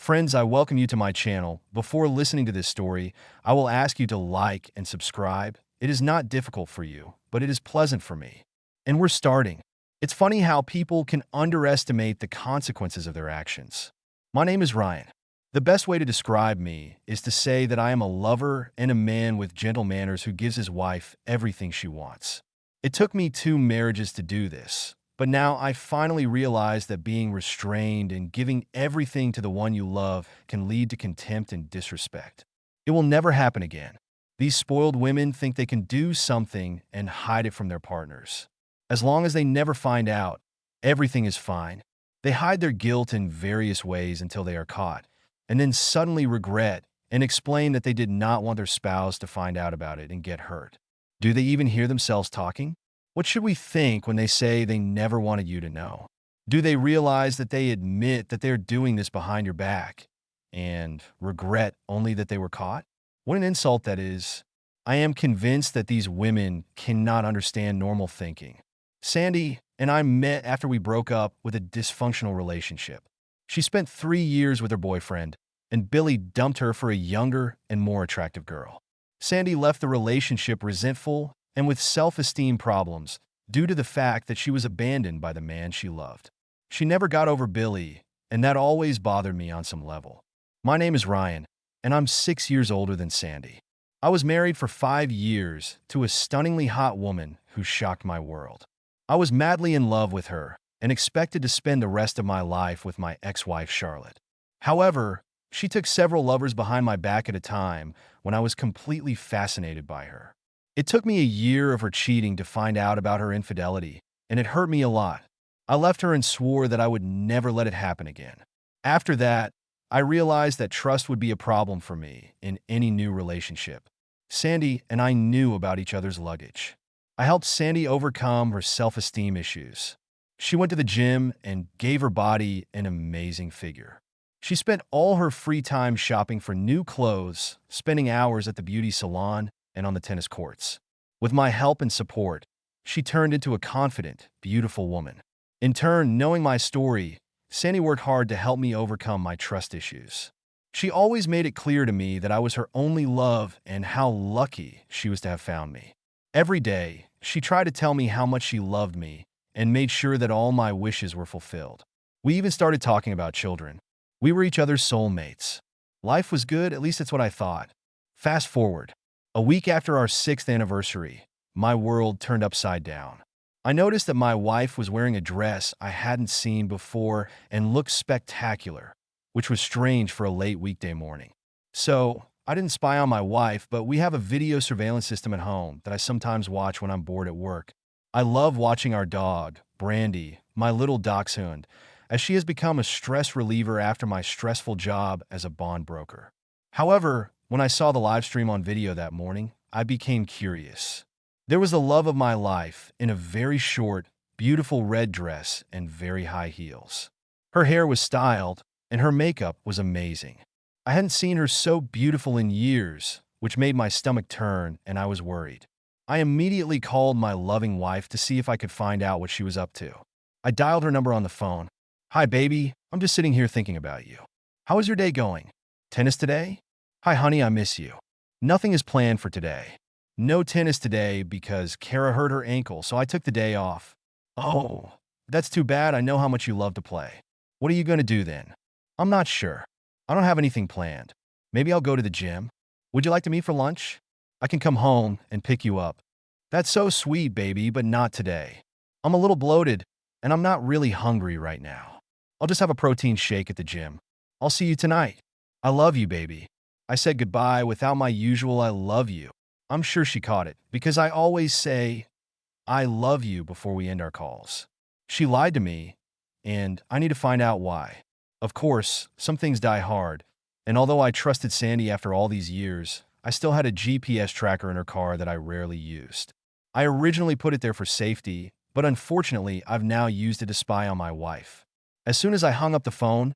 Friends, I welcome you to my channel. Before listening to this story, I will ask you to like and subscribe. It is not difficult for you, but it is pleasant for me. And we're starting. It's funny how people can underestimate the consequences of their actions. My name is Ryan. The best way to describe me is to say that I am a lover and a man with gentle manners who gives his wife everything she wants. It took me 2 marriages to do this, but now I finally realize that being restrained and giving everything to the one you love can lead to contempt and disrespect. It will never happen again. These spoiled women think they can do something and hide it from their partners. As long as they never find out, everything is fine. They hide their guilt in various ways until they are caught, and then suddenly regret and explain that they did not want their spouse to find out about it and get hurt. Do they even hear themselves talking? What should we think when they say they never wanted you to know? Do they realize that they admit that they're doing this behind your back and regret only that they were caught? What an insult that is. I am convinced that these women cannot understand normal thinking. Sandy and I met after we broke up with a dysfunctional relationship. She spent 3 years with her boyfriend, and Billy dumped her for a younger and more attractive girl. Sandy left the relationship resentful and with self-esteem problems due to the fact that she was abandoned by the man she loved. She never got over Billy, and that always bothered me on some level. My name is Ryan, and I'm 6 years older than Sandy. I was married for 5 years to a stunningly hot woman who shocked my world. I was madly in love with her and expected to spend the rest of my life with my ex-wife, Charlotte. However, she took several lovers behind my back at a time when I was completely fascinated by her. It took me a year of her cheating to find out about her infidelity, and it hurt me a lot. I left her and swore that I would never let it happen again. After that, I realized that trust would be a problem for me in any new relationship. Sandy and I knew about each other's luggage. I helped Sandy overcome her self-esteem issues. She went to the gym and gave her body an amazing figure. She spent all her free time shopping for new clothes, spending hours at the beauty salon and on the tennis courts. With my help and support, she turned into a confident, beautiful woman. In turn, knowing my story, Sandy worked hard to help me overcome my trust issues. She always made it clear to me that I was her only love and how lucky she was to have found me. Every day, she tried to tell me how much she loved me and made sure that all my wishes were fulfilled. We even started talking about children. We were each other's soulmates. Life was good, at least that's what I thought. Fast forward. A week after our 6th anniversary, my world turned upside down. I noticed that my wife was wearing a dress I hadn't seen before and looked spectacular, which was strange for a late weekday morning. So, I didn't spy on my wife, but we have a video surveillance system at home that I sometimes watch when I'm bored at work. I love watching our dog, Brandy, my little dachshund, as she has become a stress reliever after my stressful job as a bond broker. However, when I saw the live stream on video that morning, I became curious. There was the love of my life in a very short, beautiful red dress and very high heels. Her hair was styled, and her makeup was amazing. I hadn't seen her so beautiful in years, which made my stomach turn, and I was worried. I immediately called my loving wife to see if I could find out what she was up to. I dialed her number on the phone. "Hi, baby. I'm just sitting here thinking about you. How is your day going? Tennis today? Hi, honey, I miss you. Nothing is planned for today. No tennis today because Kara hurt her ankle, so I took the day off. Oh, that's too bad. I know how much you love to play. What are you going to do then? I'm not sure. I don't have anything planned. Maybe I'll go to the gym. Would you like to meet for lunch? I can come home and pick you up. That's so sweet, baby, but not today. I'm a little bloated, and I'm not really hungry right now. I'll just have a protein shake at the gym. I'll see you tonight. I love you, baby." I said goodbye without my usual "I love you." I'm sure she caught it, because I always say, "I love you" before we end our calls. She lied to me, and I need to find out why. Of course, some things die hard, and although I trusted Sandy after all these years, I still had a GPS tracker in her car that I rarely used. I originally put it there for safety, but unfortunately, I've now used it to spy on my wife. As soon as I hung up the phone,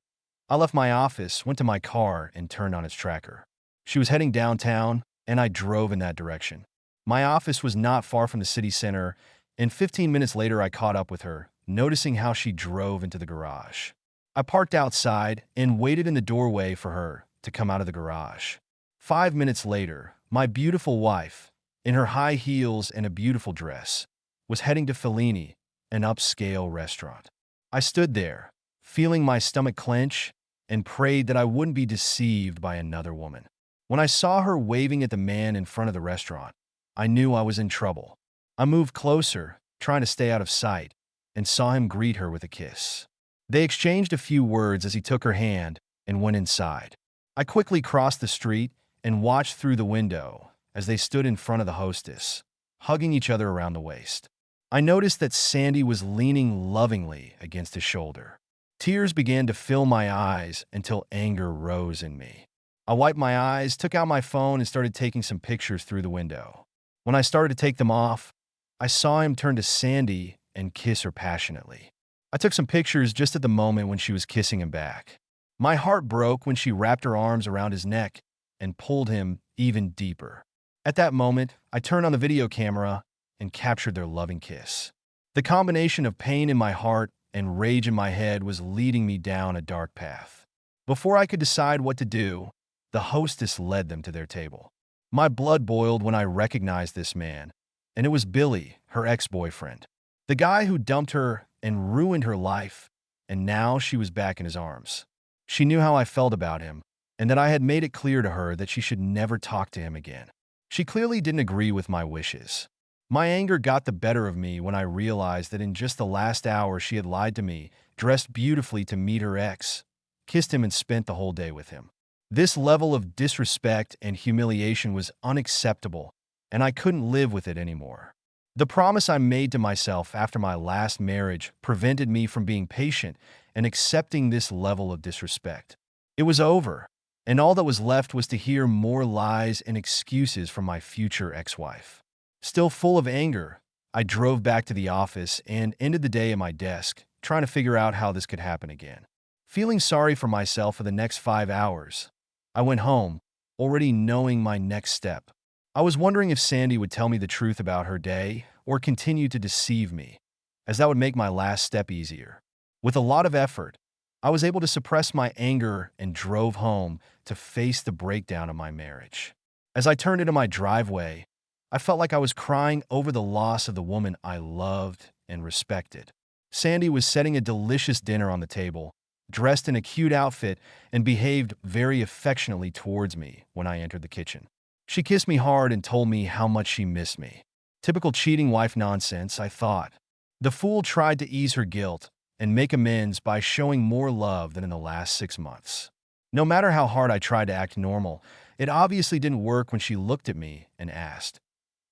I left my office, went to my car, and turned on its tracker. She was heading downtown, and I drove in that direction. My office was not far from the city center, and 15 minutes later I caught up with her, noticing how she drove into the garage. I parked outside and waited in the doorway for her to come out of the garage. 5 minutes later, my beautiful wife, in her high heels and a beautiful dress, was heading to Fellini, an upscale restaurant. I stood there, feeling my stomach clench, and prayed that I wouldn't be deceived by another woman. When I saw her waving at the man in front of the restaurant, I knew I was in trouble. I moved closer, trying to stay out of sight, and saw him greet her with a kiss. They exchanged a few words as he took her hand and went inside. I quickly crossed the street and watched through the window as they stood in front of the hostess, hugging each other around the waist. I noticed that Sandy was leaning lovingly against his shoulder. Tears began to fill my eyes until anger rose in me. I wiped my eyes, took out my phone, and started taking some pictures through the window. When I started to take them off, I saw him turn to Sandy and kiss her passionately. I took some pictures just at the moment when she was kissing him back. My heart broke when she wrapped her arms around his neck and pulled him even deeper. At that moment, I turned on the video camera and captured their loving kiss. The combination of pain in my heart and rage in my head was leading me down a dark path. Before I could decide what to do, the hostess led them to their table. My blood boiled when I recognized this man, and it was Billy, her ex-boyfriend. The guy who dumped her and ruined her life, and now she was back in his arms. She knew how I felt about him, and that I had made it clear to her that she should never talk to him again. She clearly didn't agree with my wishes. My anger got the better of me when I realized that in just the last hour she had lied to me, dressed beautifully to meet her ex, kissed him, and spent the whole day with him. This level of disrespect and humiliation was unacceptable, and I couldn't live with it anymore. The promise I made to myself after my last marriage prevented me from being patient and accepting this level of disrespect. It was over, and all that was left was to hear more lies and excuses from my future ex-wife. Still full of anger, I drove back to the office and ended the day at my desk, trying to figure out how this could happen again. Feeling sorry for myself for the next 5 hours, I went home, already knowing my next step. I was wondering if Sandy would tell me the truth about her day or continue to deceive me, as that would make my last step easier. With a lot of effort, I was able to suppress my anger and drove home to face the breakdown of my marriage. As I turned into my driveway, I felt like I was crying over the loss of the woman I loved and respected. Sandy was setting a delicious dinner on the table, dressed in a cute outfit, and behaved very affectionately towards me when I entered the kitchen. She kissed me hard and told me how much she missed me. Typical cheating wife nonsense, I thought. The fool tried to ease her guilt and make amends by showing more love than in the last 6 months. No matter how hard I tried to act normal, it obviously didn't work when she looked at me and asked,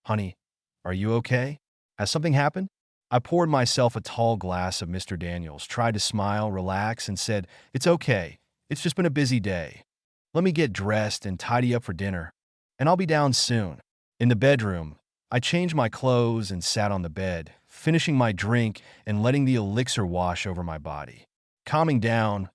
"Honey, are you okay? Has something happened?" I poured myself a tall glass of Mr. Daniels, tried to smile, relax, and said, "It's okay. It's just been a busy day. Let me get dressed and tidy up for dinner, and I'll be down soon." In the bedroom, I changed my clothes and sat on the bed, finishing my drink and letting the elixir wash over my body. Calming down,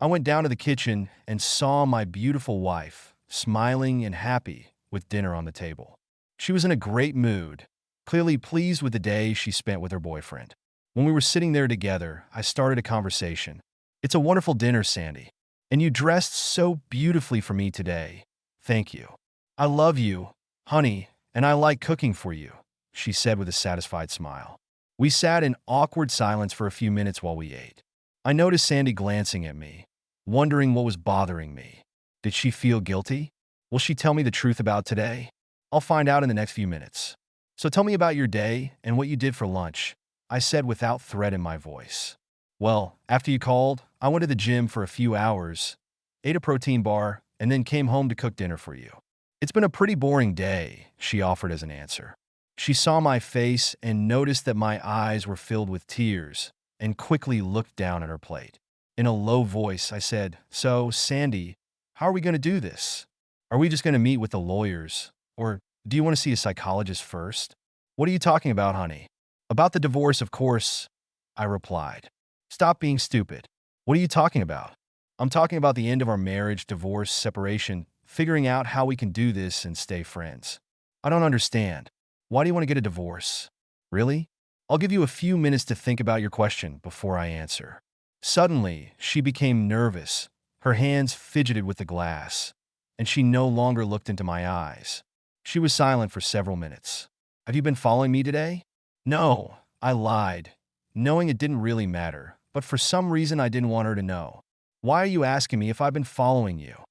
I went down to the kitchen and saw my beautiful wife, smiling and happy with dinner on the table. She was in a great mood, clearly pleased with the day she spent with her boyfriend. When we were sitting there together, I started a conversation. "It's a wonderful dinner, Sandy, and you dressed so beautifully for me today. Thank you. I love you, honey, and I like cooking for you," she said with a satisfied smile. We sat in awkward silence for a few minutes while we ate. I noticed Sandy glancing at me, wondering what was bothering me. Did she feel guilty? Will she tell me the truth about today? I'll find out in the next few minutes. "So tell me about your day and what you did for lunch," I said without threat in my voice. "Well, after you called, I went to the gym for a few hours, ate a protein bar, and then came home to cook dinner for you." "It's been a pretty boring day," she offered as an answer. She saw my face and noticed that my eyes were filled with tears and quickly looked down at her plate. In a low voice, I said, "So, Sandy, how are we going to do this? Are we just going to meet with the lawyers? Or do you want to see a psychologist first?" "What are you talking about, honey?" "About the divorce, of course," I replied. "Stop being stupid. What are you talking about?" "I'm talking about the end of our marriage, divorce, separation, figuring out how we can do this and stay friends." "I don't understand. Why do you want to get a divorce?" "Really? I'll give you a few minutes to think about your question before I answer." Suddenly, she became nervous. Her hands fidgeted with the glass, and she no longer looked into my eyes. She was silent for several minutes. Have you been following me today? No, I lied, knowing it didn't really matter, but for some reason I didn't want her to know. Why are you asking me if I've been following you?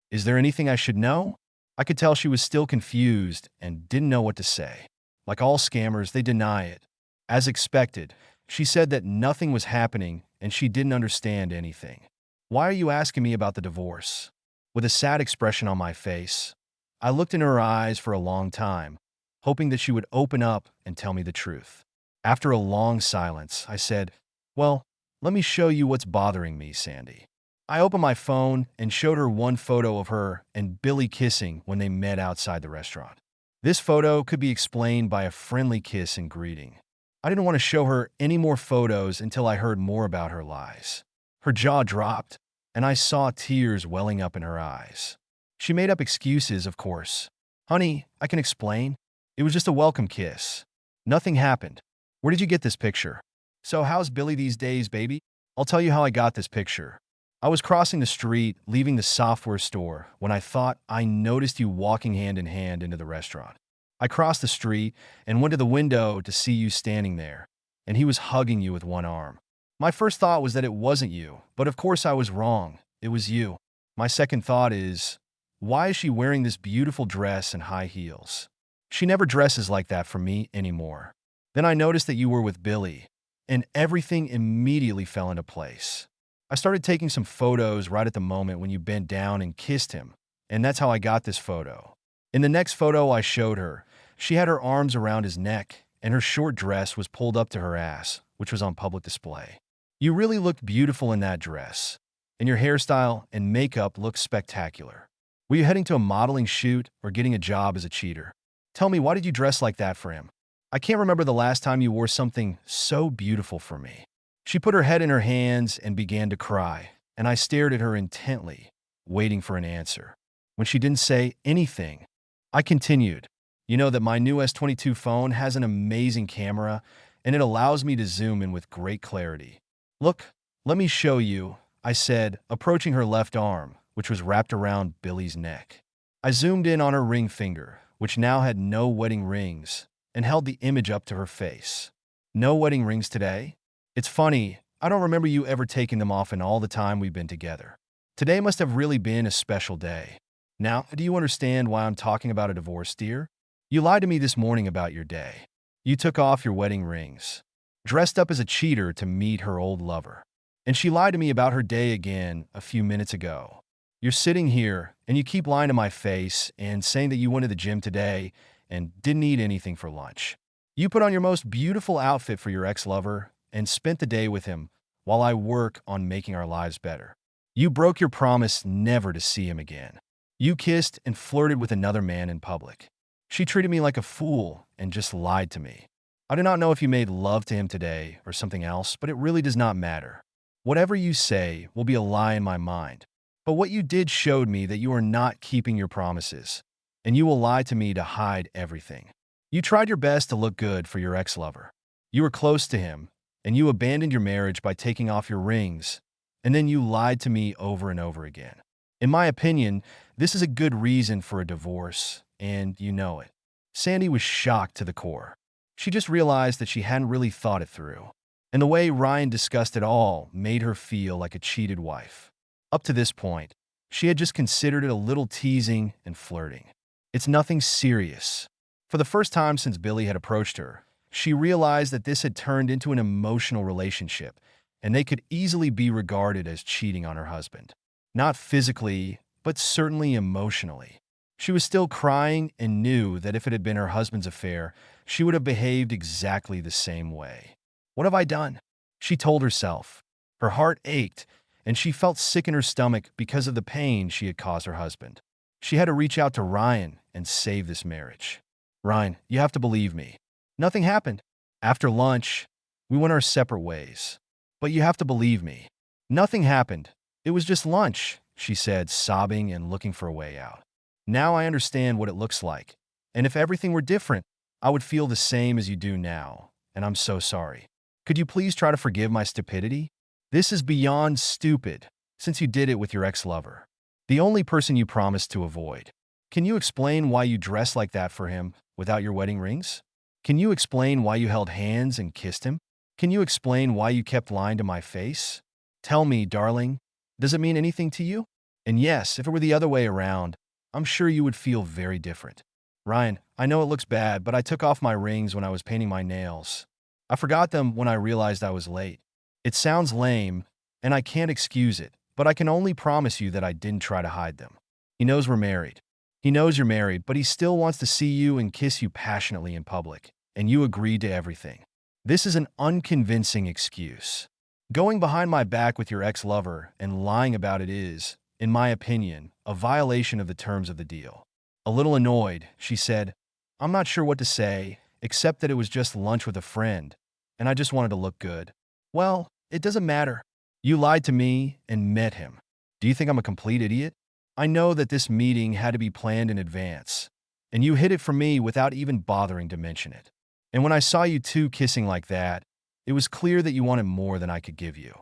Is there anything I should know? I could tell she was still confused and didn't know what to say. Like all scammers, they deny it. As expected, she said that nothing was happening and she didn't understand anything. Why are you asking me about the divorce? With a sad expression on my face, I looked in her eyes for a long time, hoping that she would open up and tell me the truth. After a long silence, I said, "Well, let me show you what's bothering me, Sandy." I opened my phone and showed her one photo of her and Billy kissing when they met outside the restaurant. This photo could be explained by a friendly kiss and greeting. I didn't want to show her any more photos until I heard more about her lies. Her jaw dropped, and I saw tears welling up in her eyes. She made up excuses, of course. "Honey, I can explain. It was just a welcome kiss. Nothing happened. Where did you get this picture?" "So how's Billy these days, baby?" "I'll tell you how I got this picture. I was crossing the street, leaving the software store, when I noticed you walking hand in hand into the restaurant. I crossed the street and went to the window to see you standing there, and he was hugging you with one arm. My first thought was that it wasn't you, but of course I was wrong. It was you. My second thought is, why is she wearing this beautiful dress and high heels? She never dresses like that for me anymore. Then I noticed that you were with Billy, and everything immediately fell into place. I started taking some photos right at the moment when you bent down and kissed him, and that's how I got this photo. In the next photo I showed her, she had her arms around his neck, and her short dress was pulled up to her ass, which was on public display. You really looked beautiful in that dress, and your hairstyle and makeup looked spectacular. Were you heading to a modeling shoot or getting a job as a cheater? Tell me, why did you dress like that for him? I can't remember the last time you wore something so beautiful for me." She put her head in her hands and began to cry, and I stared at her intently, waiting for an answer. When she didn't say anything, I continued, "You know that my new S22 phone has an amazing camera, and it allows me to zoom in with great clarity. Look, let me show you," I said, approaching her left arm, which was wrapped around Billy's neck. I zoomed in on her ring finger, which now had no wedding rings, and held the image up to her face. "No wedding rings today? It's funny, I don't remember you ever taking them off in all the time we've been together. Today must have really been a special day. Now, do you understand why I'm talking about a divorce, dear? You lied to me this morning about your day. You took off your wedding rings, dressed up as a cheater to meet her old lover. And she lied to me about her day again a few minutes ago. You're sitting here, and you keep lying to my face and saying that you went to the gym today and didn't eat anything for lunch. You put on your most beautiful outfit for your ex-lover and spent the day with him while I work on making our lives better. You broke your promise never to see him again. You kissed and flirted with another man in public. She treated me like a fool and just lied to me. I do not know if you made love to him today or something else, but it really does not matter. Whatever you say will be a lie in my mind. But what you did showed me that you are not keeping your promises, and you will lie to me to hide everything. You tried your best to look good for your ex-lover. You were close to him, and you abandoned your marriage by taking off your rings, and then you lied to me over and over again. In my opinion, this is a good reason for a divorce, and you know it." Sandy was shocked to the core. She just realized that she hadn't really thought it through, and the way Ryan discussed it all made her feel like a cheated wife. Up to this point, she had just considered it a little teasing and flirting. It's nothing serious. For the first time since Billy had approached her, she realized that this had turned into an emotional relationship, and they could easily be regarded as cheating on her husband. Not physically, but certainly emotionally. She was still crying and knew that if it had been her husband's affair, she would have behaved exactly the same way. "What have I done?" she told herself. Her heart ached, and she felt sick in her stomach because of the pain she had caused her husband. She had to reach out to Ryan and save this marriage. "Ryan, you have to believe me. Nothing happened. After lunch, we went our separate ways. But you have to believe me. Nothing happened. It was just lunch," she said, sobbing and looking for a way out. "Now I understand what it looks like. And if everything were different, I would feel the same as you do now. And I'm so sorry. Could you please try to forgive my stupidity?" This is beyond stupid, since you did it with your ex-lover, the only person you promised to avoid. Can you explain why you dressed like that for him without your wedding rings? Can you explain why you held hands and kissed him? Can you explain why you kept lying to my face? Tell me, darling, does it mean anything to you? And yes, if it were the other way around, I'm sure you would feel very different. Ryan, I know it looks bad, but I took off my rings when I was painting my nails. I forgot them when I realized I was late. It sounds lame, and I can't excuse it, but I can only promise you that I didn't try to hide them. He knows we're married. He knows you're married, but he still wants to see you and kiss you passionately in public, and you agreed to everything. This is an unconvincing excuse. Going behind my back with your ex-lover and lying about it is, in my opinion, a violation of the terms of the deal. A little annoyed, she said, I'm not sure what to say, except that it was just lunch with a friend, and I just wanted to look good. Well, it doesn't matter. You lied to me and met him. Do you think I'm a complete idiot? I know that this meeting had to be planned in advance, and you hid it from me without even bothering to mention it. And when I saw you two kissing like that, it was clear that you wanted more than I could give you.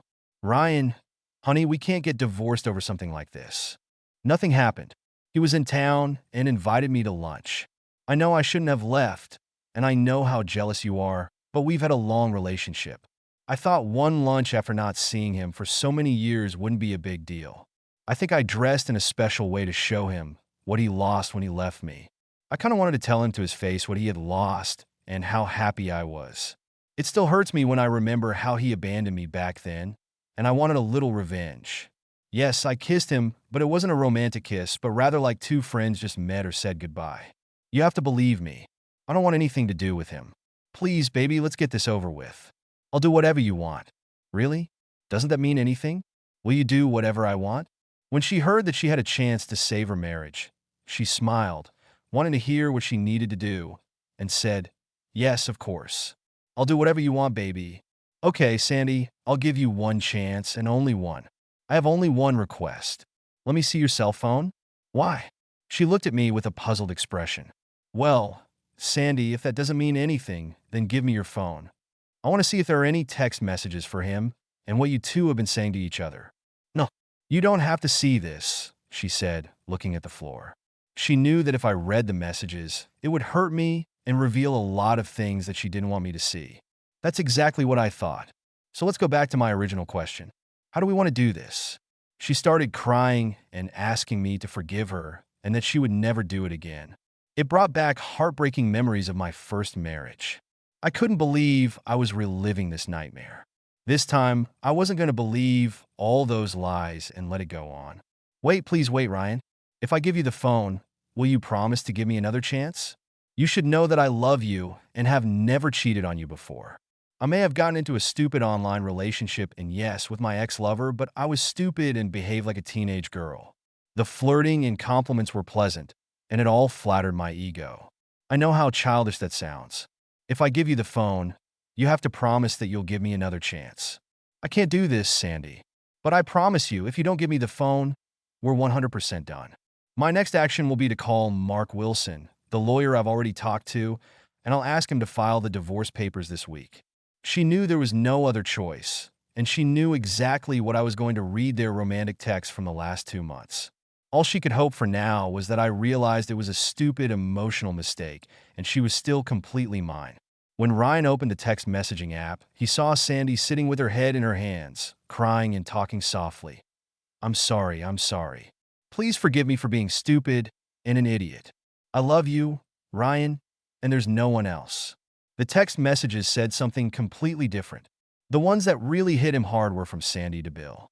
Ryan, honey, we can't get divorced over something like this. Nothing happened. He was in town and invited me to lunch. I know I shouldn't have left, and I know how jealous you are, but we've had a long relationship. I thought one lunch after not seeing him for so many years wouldn't be a big deal. I think I dressed in a special way to show him what he lost when he left me. I kind of wanted to tell him to his face what he had lost and how happy I was. It still hurts me when I remember how he abandoned me back then, and I wanted a little revenge. Yes, I kissed him, but it wasn't a romantic kiss, but rather like two friends just met or said goodbye. You have to believe me. I don't want anything to do with him. Please, baby, let's get this over with. I'll do whatever you want. Really? Doesn't that mean anything? Will you do whatever I want? When she heard that she had a chance to save her marriage, she smiled, wanting to hear what she needed to do, and said, yes, of course. I'll do whatever you want, baby. Okay, Sandy, I'll give you one chance and only one. I have only one request. Let me see your cell phone. Why? She looked at me with a puzzled expression. Well, Sandy, if that doesn't mean anything, then give me your phone. I want to see if there are any text messages for him and what you two have been saying to each other. No, you don't have to see this, she said, looking at the floor. She knew that if I read the messages, it would hurt me and reveal a lot of things that she didn't want me to see. That's exactly what I thought. So let's go back to my original question. How do we want to do this? She started crying and asking me to forgive her and that she would never do it again. It brought back heartbreaking memories of my first marriage. I couldn't believe I was reliving this nightmare. This time, I wasn't going to believe all those lies and let it go on. Wait, please wait, Ryan. If I give you the phone, will you promise to give me another chance? You should know that I love you and have never cheated on you before. I may have gotten into a stupid online relationship and yes, with my ex-lover, but I was stupid and behaved like a teenage girl. The flirting and compliments were pleasant, and it all flattered my ego. I know how childish that sounds. If I give you the phone, you have to promise that you'll give me another chance. I can't do this, Sandy. But I promise you, if you don't give me the phone, we're 100% done. My next action will be to call Mark Wilson, the lawyer I've already talked to, and I'll ask him to file the divorce papers this week. She knew there was no other choice, and she knew exactly what I was going to read their romantic text from the last 2 months. All she could hope for now was that I realized it was a stupid emotional mistake, and she was still completely mine. When Ryan opened the text messaging app, he saw Sandy sitting with her head in her hands, crying and talking softly. I'm sorry. Please forgive me for being stupid and an idiot. I love you, Ryan, and there's no one else. The text messages said something completely different. The ones that really hit him hard were from Sandy to Bill.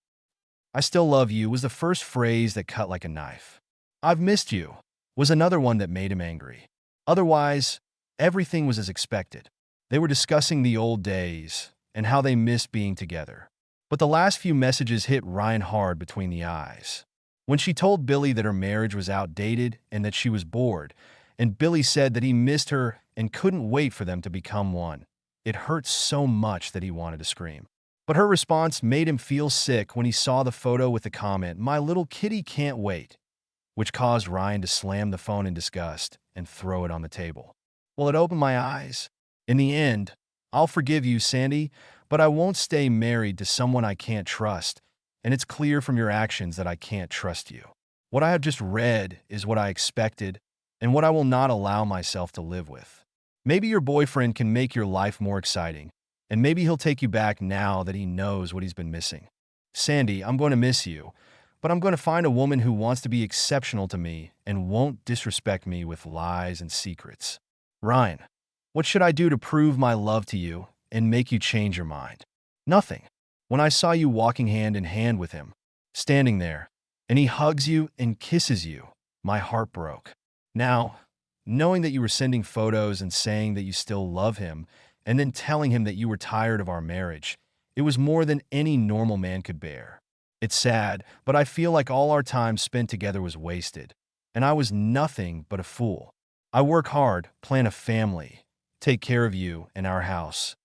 I still love you was the first phrase that cut like a knife. I've missed you was another one that made him angry. Otherwise, everything was as expected. They were discussing the old days and how they missed being together. But the last few messages hit Ryan hard between the eyes. When she told Billy that her marriage was outdated and that she was bored, and Billy said that he missed her and couldn't wait for them to become one, it hurt so much that he wanted to scream. But her response made him feel sick when he saw the photo with the comment, "My little kitty can't wait," which caused Ryan to slam the phone in disgust and throw it on the table. Well, it opened my eyes. In the end, I'll forgive you, Sandy, But I won't stay married to someone I can't trust, and it's clear from your actions that I can't trust you. What I have just read is what I expected and what I will not allow myself to live with. Maybe your boyfriend can make your life more exciting, and maybe he'll take you back now that he knows what he's been missing. Sandy, I'm going to miss you, but I'm going to find a woman who wants to be exceptional to me and won't disrespect me with lies and secrets. Ryan, what should I do to prove my love to you and make you change your mind? Nothing. When I saw you walking hand in hand with him, standing there, and he hugs you and kisses you, my heart broke. Now, knowing that you were sending photos and saying that you still love him, and then telling him that you were tired of our marriage, it was more than any normal man could bear. It's sad, but I feel like all our time spent together was wasted, and I was nothing but a fool. I work hard, plan a family, take care of you and our house,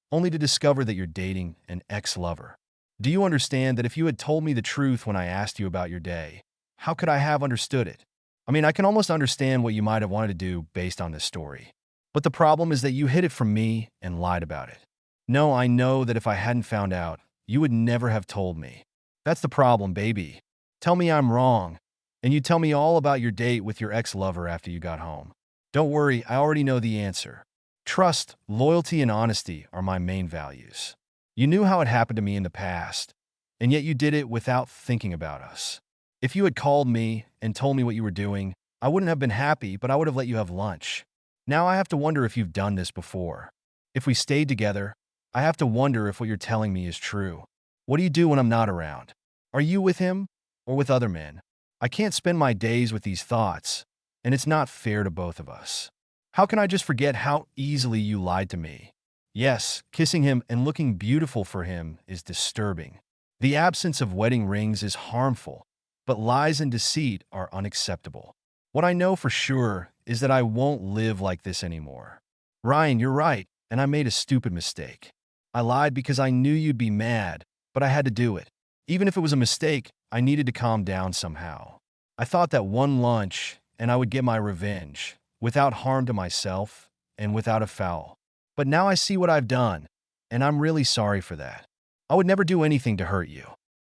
only to discover that you're dating an ex-lover. Do you understand that if you had told me the truth when I asked you about your day, how could I have understood it? I mean, I can almost understand what you might have wanted to do based on this story. But the problem is that you hid it from me and lied about it. No, I know that if I hadn't found out, you would never have told me. That's the problem, baby. Tell me I'm wrong, and you tell me all about your date with your ex-lover after you got home. Don't worry, I already know the answer. Trust, loyalty, and honesty are my main values. You knew how it happened to me in the past, and yet you did it without thinking about us. If you had called me and told me what you were doing, I wouldn't have been happy, but I would have let you have lunch. Now I have to wonder if you've done this before. If we stayed together, I have to wonder if what you're telling me is true. What do you do when I'm not around? Are you with him or with other men? I can't spend my days with these thoughts, and it's not fair to both of us. How can I just forget how easily you lied to me? Yes, kissing him and looking beautiful for him is disturbing. The absence of wedding rings is harmful, but lies and deceit are unacceptable. What I know for sure is that I won't live like this anymore. Ryan, you're right, and I made a stupid mistake. I lied because I knew you'd be mad, but I had to do it. Even if it was a mistake, I needed to calm down somehow. I thought that one lunch and I would get my revenge, without harm to myself and without a foul. But now I see what I've done, and I'm really sorry for that. I would never do anything to hurt you.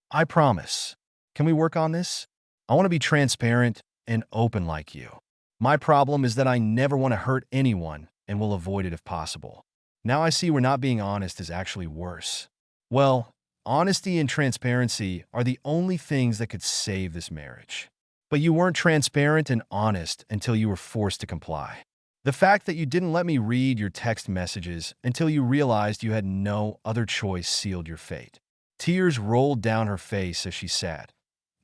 I promise. Can we work on this? I want to be transparent and open like you. My problem is that I never want to hurt anyone and will avoid it if possible. Now I see where not being honest is actually worse. Well, honesty and transparency are the only things that could save this marriage. But you weren't transparent and honest until you were forced to comply. The fact that you didn't let me read your text messages until you realized you had no other choice sealed your fate. Tears rolled down her face as she sat,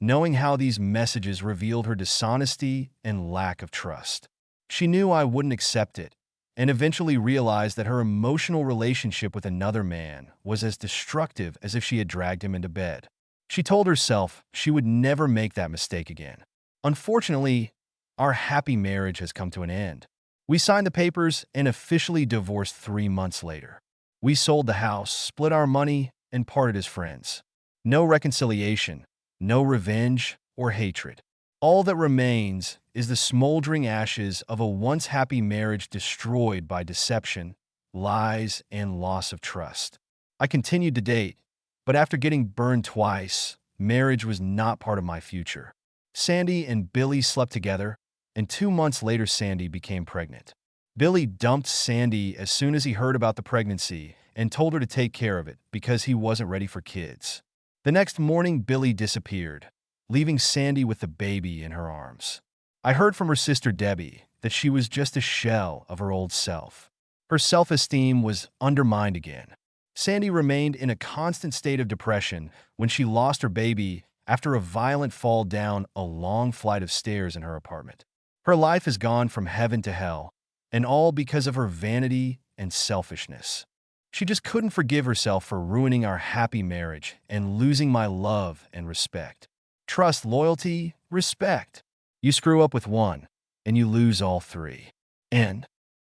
knowing how these messages revealed her dishonesty and lack of trust. She knew I wouldn't accept it, and eventually realized that her emotional relationship with another man was as destructive as if she had dragged him into bed. She told herself she would never make that mistake again. Unfortunately, our happy marriage has come to an end. We signed the papers and officially divorced 3 months later. We sold the house, split our money, and parted as friends. No reconciliation, no revenge or hatred. All that remains is the smoldering ashes of a once happy marriage destroyed by deception, lies, and loss of trust. I continued to date, but after getting burned twice, marriage was not part of my future. Sandy and Billy slept together, and 2 months later Sandy became pregnant. Billy dumped Sandy as soon as he heard about the pregnancy and told her to take care of it because he wasn't ready for kids. The next morning, Billy disappeared, leaving Sandy with the baby in her arms. I heard from her sister Debbie that she was just a shell of her old self. Her self-esteem was undermined again. Sandy remained in a constant state of depression when she lost her baby after a violent fall down a long flight of stairs in her apartment. Her life has gone from heaven to hell, and all because of her vanity and selfishness. She just couldn't forgive herself for ruining our happy marriage and losing my love and respect. Trust, loyalty, respect. You screw up with one, and you lose all three. End.